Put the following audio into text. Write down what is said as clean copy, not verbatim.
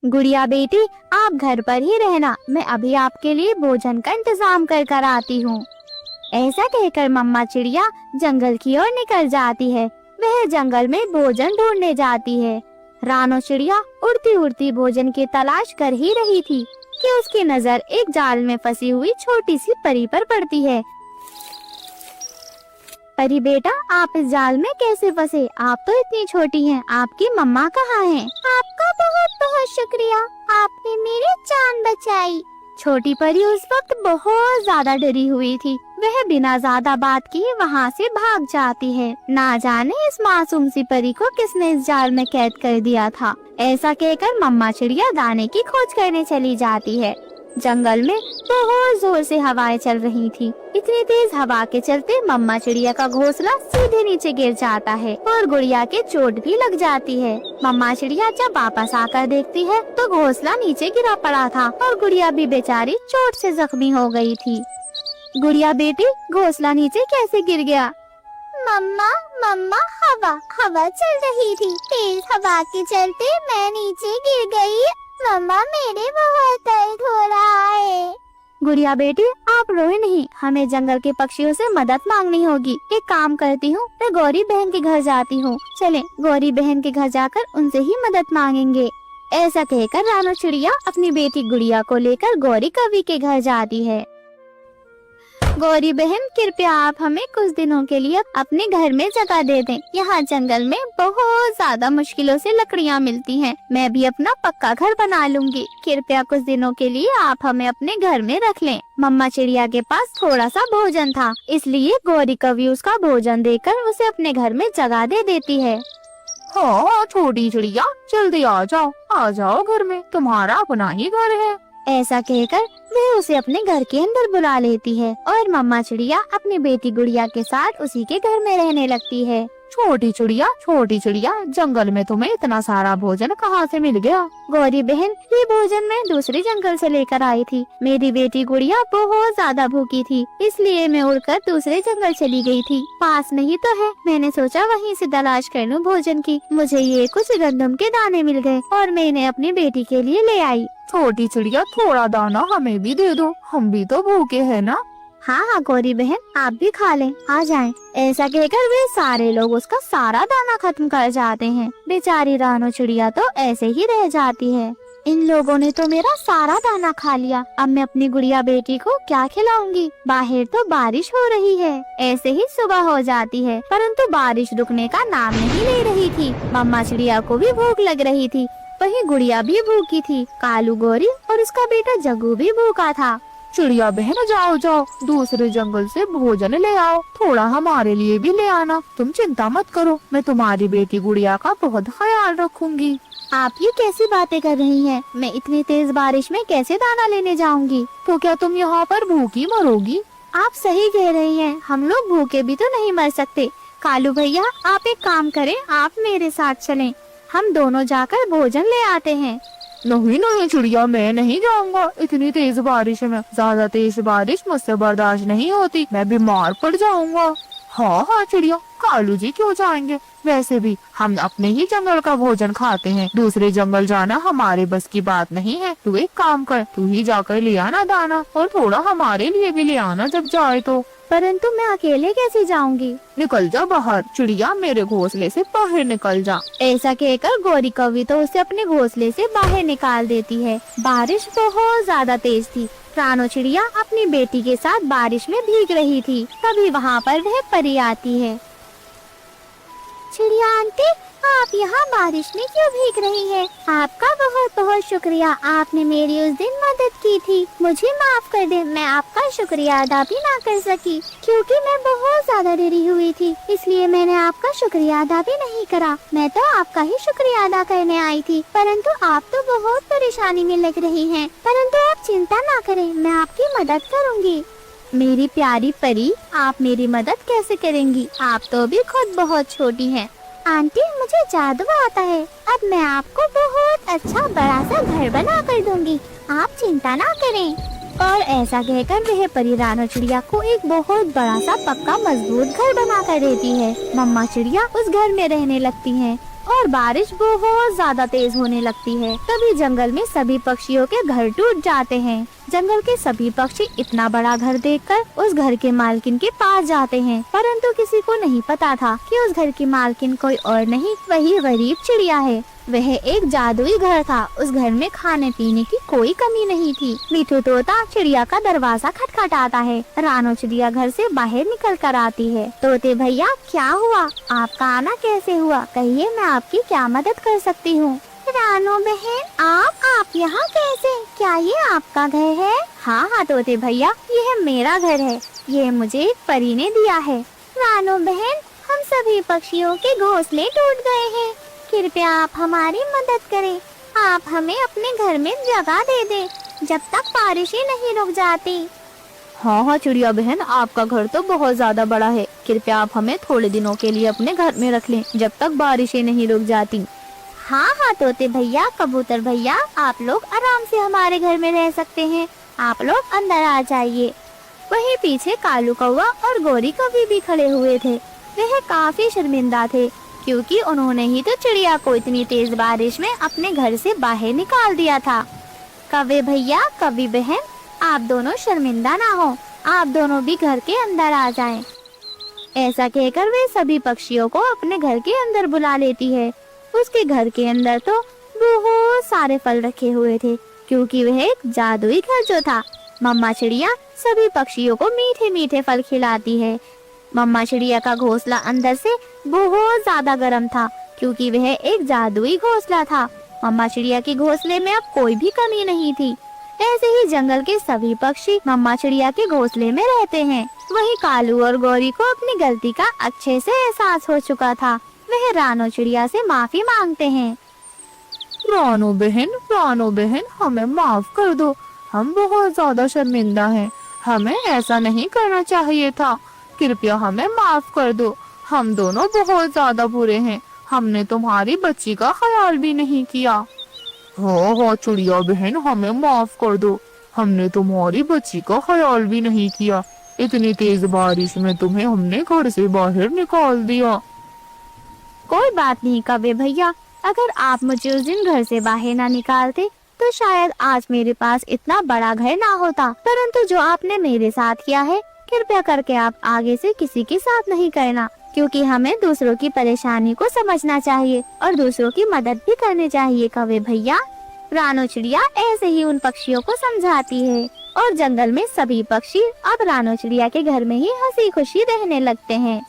गुड़िया बेटी, आप घर पर ही रहना, मैं अभी आपके लिए भोजन का इंतजाम कर आती हूँ। ऐसा कहकर मम्मा चिड़िया जंगल की ओर निकल जाती है। वह जंगल में भोजन ढूंढने जाती है। रानो चिड़िया उड़ती उड़ती भोजन की तलाश कर ही रही थी कि उसकी नजर एक जाल में फंसी हुई छोटी सी परी पर पड़ती है। परी बेटा, आप इस जाल में कैसे फंसे? आप तो इतनी छोटी हैं, आपकी मम्मा कहाँ हैं? आपका बहुत बहुत शुक्रिया, आपने मेरी जान बचाई। छोटी परी उस वक्त बहुत ज्यादा डरी हुई थी। वह बिना ज्यादा बात किए वहाँ से भाग जाती है। ना जाने इस मासूम सी परी को किसने इस जाल में कैद कर दिया था। ऐसा कहकर मम्मा चिड़िया दाने की खोज करने चली जाती है। जंगल में बहुत जोर से हवाएं चल रही थी। इतनी तेज हवा के चलते मम्मा चिड़िया का घोंसला सीधे नीचे गिर जाता है और गुड़िया के चोट भी लग जाती है। मम्मा चिड़िया जब वापस आकर देखती है तो घोंसला नीचे गिरा पड़ा था और गुड़िया भी बेचारी चोट से जख्मी हो गई थी। गुड़िया बेटी, घोंसला नीचे कैसे गिर गया? मम्मा मम्मा, हवा चल रही थी, तेज हवा के चलते मैं नीचे गिर गई। मम्मा, मेरे बहुत दर्द हो रहा है। गुड़िया बेटी, आप रोए नहीं, हमें जंगल के पक्षियों से मदद मांगनी होगी। एक काम करती हूँ, मैं गौरी बहन के घर जाती हूँ। चलें, गौरी बहन के घर जाकर उनसे ही मदद मांगेंगे। ऐसा कहकर रानो चिड़िया अपनी बेटी गुड़िया को लेकर गौरी कवि के घर जाती है। गौरी बहन, कृपया आप हमें कुछ दिनों के लिए अपने घर में जगह दे दें। यहाँ जंगल में बहुत ज्यादा मुश्किलों से लकड़ियाँ मिलती हैं। मैं भी अपना पक्का घर बना लूंगी। कृपया कुछ दिनों के लिए आप हमें अपने घर में रख लें। मम्मा चिड़िया के पास थोड़ा सा भोजन था, इसलिए गौरी कवि उसका भोजन देकर उसे अपने घर में जगह दे देती है। हाँ छोटी चिड़िया, जल्दी आ जाओ घर में, तुम्हारा अपना ही घर है। ऐसा कहकर वह उसे अपने घर के अंदर बुला लेती है और मम्मा चिड़िया अपनी बेटी गुड़िया के साथ उसी के घर में रहने लगती है। छोटी चिड़िया, जंगल में तुम्हें इतना सारा भोजन कहाँ से मिल गया? गौरी बहन, ये भोजन मैं दूसरे जंगल से लेकर आई थी। मेरी बेटी गुड़िया बहुत ज्यादा भूखी थी, इसलिए मैं उड़कर दूसरे जंगल चली गई थी। पास में ही तो है, मैंने सोचा वहीं से तलाश कर लूं भोजन की। मुझे ये कुछ गंदम के दाने मिल गए और मैं इन्हें अपनी बेटी के लिए ले आई। छोटी चिड़िया, थोड़ा दाना हमें भी दे दो, हम भी तो भूखे हैं ना। हाँ गौरी बहन, आप भी खा लें, आ जाएं। ऐसा कहकर वे सारे लोग उसका सारा दाना खत्म कर जाते हैं। बेचारी रानो चिड़िया तो ऐसे ही रह जाती है। इन लोगों ने तो मेरा सारा दाना खा लिया, अब मैं अपनी गुड़िया बेटी को क्या खिलाऊंगी? बाहर तो बारिश हो रही है। ऐसे ही सुबह हो जाती है, परंतु बारिश रुकने का नाम नहीं ले रही थी। मम्मा चिड़िया को भी भूख लग रही थी, वहीं गुड़िया भी भूखी थी। कालू, गौरी और उसका बेटा जग्गू भी भूखा था। चिड़िया बहन, जाओ दूसरे जंगल से भोजन ले आओ, थोड़ा हमारे लिए भी ले आना। तुम चिंता मत करो, मैं तुम्हारी बेटी गुड़िया का बहुत ख्याल रखूंगी। आप ये कैसी बातें कर रही हैं? मैं इतनी तेज बारिश में कैसे दाना लेने जाऊंगी? तो क्या तुम यहाँ पर भूखी मरोगी? आप सही कह रही हैं, हम लोग भूखे भी तो नहीं मर सकते। कालू भैया, आप एक काम करें, आप मेरे साथ चलें, हम दोनों जाकर भोजन ले आते हैं। नहीं चिड़िया, मैं नहीं जाऊंगा इतनी तेज बारिश में। ज्यादा तेज बारिश मुझसे बर्दाश्त नहीं होती, मैं बीमार पड़ जाऊंगा। हाँ चिड़िया, कालू जी क्यों जाएंगे? वैसे भी हम अपने ही जंगल का भोजन खाते हैं, दूसरे जंगल जाना हमारे बस की बात नहीं है। तू एक काम कर, तू ही जाकर ले आना दाना और थोड़ा हमारे लिए भी ले आना जब जाए तो। परंतु मैं अकेले कैसे जाऊंगी? निकल जा बाहर चिड़िया, मेरे घोंसले से बाहर निकल जा। ऐसा कहकर गौरी कवि तो उसे अपने घोंसले से बाहर निकाल देती है। बारिश बहुत ज्यादा तेज थी। रानो चिड़िया अपनी बेटी के साथ बारिश में भीग रही थी। तभी वहाँ पर वह परी आती है। चिड़िया आंटी, आप यहाँ बारिश में क्यों भीग रही हैं? आपका बहुत बहुत शुक्रिया, आपने मेरी उस दिन मदद की थी। मुझे माफ कर दे, मैं आपका शुक्रिया अदा भी ना कर सकी, क्योंकि मैं बहुत ज्यादा डरी हुई थी, इसलिए मैंने आपका शुक्रिया अदा भी नहीं करा। मैं तो आपका ही शुक्रिया अदा करने आई थी, परंतु आप तो बहुत परेशानी में लग रही हैं। परंतु आप चिंता ना करें, मैं आपकी मदद करूँगी। मेरी प्यारी परी, आप मेरी मदद कैसे करेंगी? आप तो भी खुद बहुत छोटी हैं। आंटी, मुझे जादू आता है, अब मैं आपको बहुत अच्छा बड़ा सा घर बना कर दूंगी, आप चिंता ना करें। और ऐसा कहकर वह परी रानो चिड़िया को एक बहुत बड़ा सा पक्का मजबूत घर बना कर देती है। मम्मा चिड़िया उस घर में रहने लगती हैं। और बारिश बहुत ज्यादा तेज होने लगती है। तभी जंगल में सभी पक्षियों के घर टूट जाते हैं। जंगल के सभी पक्षी इतना बड़ा घर देखकर उस घर के मालकिन के पास जाते हैं, परंतु किसी को नहीं पता था कि उस घर की मालकिन कोई और नहीं, वही गरीब चिड़िया है। वह एक जादुई घर था। उस घर में खाने पीने की कोई कमी नहीं थी। मिठू तोता चिड़िया का दरवाजा खटखटाता है। रानो चिड़िया घर से बाहर निकल कर आती है। तोते भैया, क्या हुआ? आपका आना कैसे हुआ? कहिए, मैं आपकी क्या मदद कर सकती हूँ? रानो बहन, आप यहाँ कैसे? क्या ये आपका घर है? हाँ तोते भैया, ये मेरा घर है। ये मुझे एक परी ने दिया है। रानो बहन, हम सभी पक्षियों के घोंसले टूट गए हैं। कृपया आप हमारी मदद करें। आप हमें अपने घर में जगह दे दें जब तक बारिशें नहीं रुक जाती। हाँ चिड़िया बहन, आपका घर तो बहुत ज्यादा बड़ा है। कृपया आप हमें थोड़े दिनों के लिए अपने घर में रख लें जब तक बारिशें नहीं रुक जाती। हाँ तोते भैया, कबूतर भैया, आप लोग आराम से हमारे घर में रह सकते हैं। आप लोग अंदर आ जाइए। वहीं पीछे कालू कौवा और गोरी कौवी भी खड़े हुए थे। वह काफी शर्मिंदा थे क्योंकि उन्होंने ही तो चिड़िया को इतनी तेज बारिश में अपने घर से बाहर निकाल दिया था। कौवे भैया, कौवी बहन, आप दोनों शर्मिंदा ना हो। आप दोनों भी घर के अंदर आ जाएं। ऐसा कहकर वे सभी पक्षियों को अपने घर के अंदर बुला लेती है। उसके घर के अंदर तो बहुत सारे फल रखे हुए थे क्योंकि वह एक जादुई घर जो था। मम्मा चिड़िया सभी पक्षियों को मीठे मीठे फल खिलाती है। मम्मा चिड़िया का घोंसला अंदर से बहुत ज्यादा गर्म था क्योंकि वह एक जादुई घोंसला था। मम्मा चिड़िया के घोंसले में अब कोई भी कमी नहीं थी। ऐसे ही जंगल के सभी पक्षी मम्मा चिड़िया के घोंसले में रहते हैं। वहीं कालू और गौरी को अपनी गलती का अच्छे से एहसास हो चुका था। वह रानो चिड़िया से माफी मांगते हैं। रानो बहन, हमें माफ कर दो। हम बहुत ज्यादा शर्मिंदा हैं। हमें ऐसा नहीं करना चाहिए था। कृपया हमें माफ कर दो। हम दोनों बहुत ज्यादा बुरे हैं। हमने तुम्हारी बच्ची का ख्याल भी नहीं किया। हाँ चिड़िया बहन, हमें माफ कर दो। हमने तुम्हारी बच्ची का ख्याल भी नहीं किया। इतनी तेज बारिश में तुम्हें हमने घर से बाहर निकाल दिया। कोई बात नहीं कौवे भैया, अगर आप मुझे उस दिन घर से बाहर ना निकालते तो शायद आज मेरे पास इतना बड़ा घर ना होता। परंतु जो आपने मेरे साथ किया है, कृपया करके आप आगे से किसी के साथ नहीं करना, क्योंकि हमें दूसरों की परेशानी को समझना चाहिए और दूसरों की मदद भी करनी चाहिए कौवे भैया। रानो चिड़िया ऐसे ही उन पक्षियों को समझाती है और जंगल में सभी पक्षी अब रानो चिड़िया के घर में ही हंसी खुशी रहने लगते हैं।